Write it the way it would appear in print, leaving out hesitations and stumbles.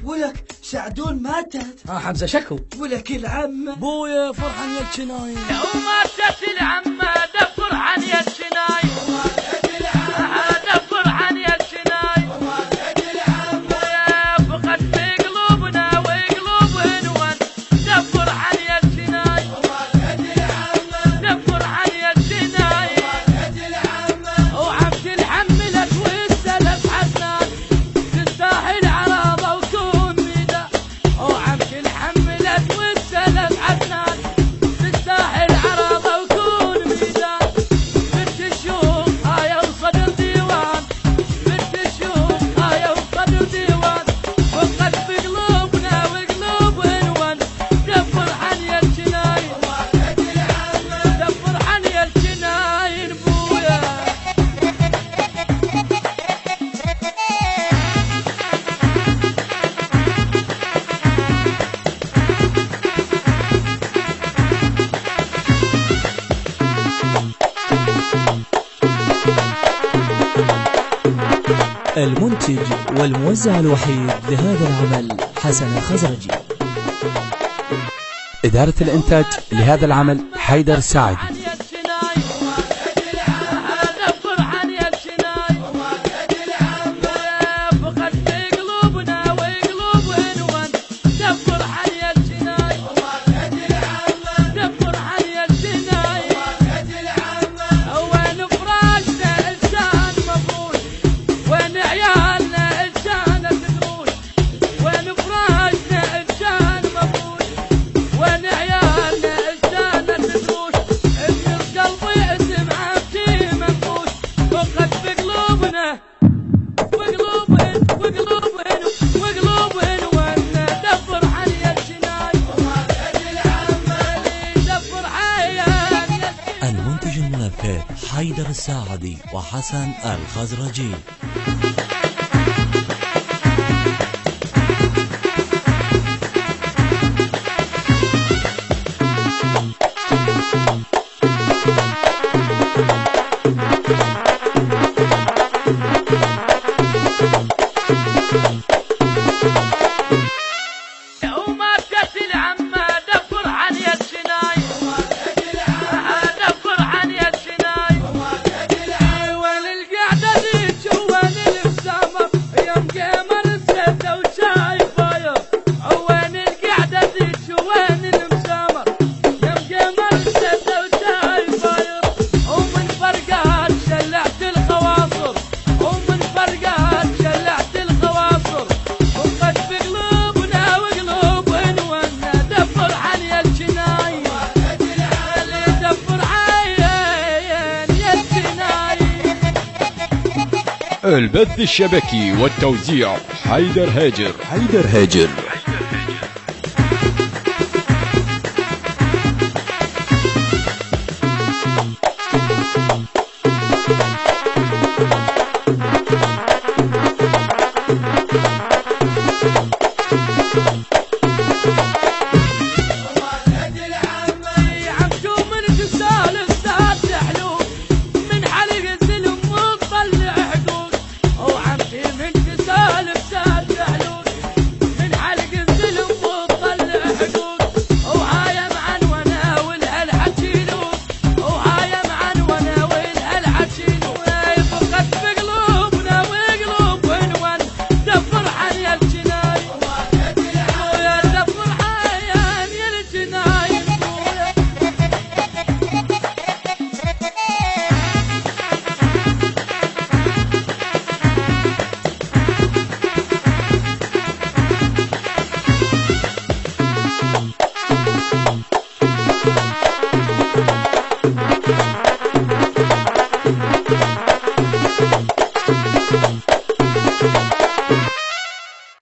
ولك سعدون ماتت. حمزة شكو. ولك العمة بويا فرحان يا الشناي. لو ماتت العمة دفر عن يا الشناي. دفر عن يا الشناي. ويا فقد في قلوبنا وقلوبهن ون. دفر عن يا الشناي. دفر عن يا الشناي. وعبد الحملك والسلف حسنان. تستاهل عرابة وكون ميدا. وعبد الحملك والسلف حسنان. تستاهل عرابة وكون ميدا. بنت الشوق هاي وصدر ديوان. بنت الشوق هاي وصدر ديوان. وقد بقلوبنا وقلوبهن ون. دفر عن يا الجناين. دفر عن يا الجناين بويا. المنتج والموزع الوحيد لهذا العمل حسن الخزرجي. إدارة الإنتاج لهذا العمل حيدر سعد. عن يا الجناين. دفر عن يا الجناين. فقد في قلوبنا وقلوبهن ون. دفر عن يا الجناين. دفر عن يا الجناين. وين فراشنا إنسان مفروش. وين عيالنا إنسان تدروش. وين فراشنا إنسان مفروش. وين عيالنا إنسان تدروش. ابن القلب اسم عبدي منقوش. فقد بقلوبنا وقلوبهن وقلوبهن وقلوبهن ون. دفر عن يا الجناي. دفر عن يا الجناي. المنتج المنفذ حيدر الساعدي وحسن الخزرجي. وماتت العمة دفر عن يا الجناي. دفر عن يا الجناي. وين القعدة ذيك وين الابتسامة. يوم قمر الزيتة وشاي فاير. وين القعدة ذيك وين الابتسامة. يوم قمر الزيتة وشاي فاير. ومن فرقات شلعت الخواصر. ومن فرقات شلعت الخواصر. وقد بقلوبنا وقلوبهن ون. دفر عن يا الجناين. دفر عن يا الجناين. البث الشبكي والتوزيع حيدر هاجر. عبدو من تسال الساد حلول. من حلق الزلم وطلع حدود. وعبدي من تسال الساد حلول. من حلق الزلم وطلع حدود. وهاي معنونة والهالحكيلون. وهاي معنونة والهالحكيلون. فقد بقلوبنا وقلوبهن ون. دفر عن يا الجناي. ويا دفر عن يا الجناي.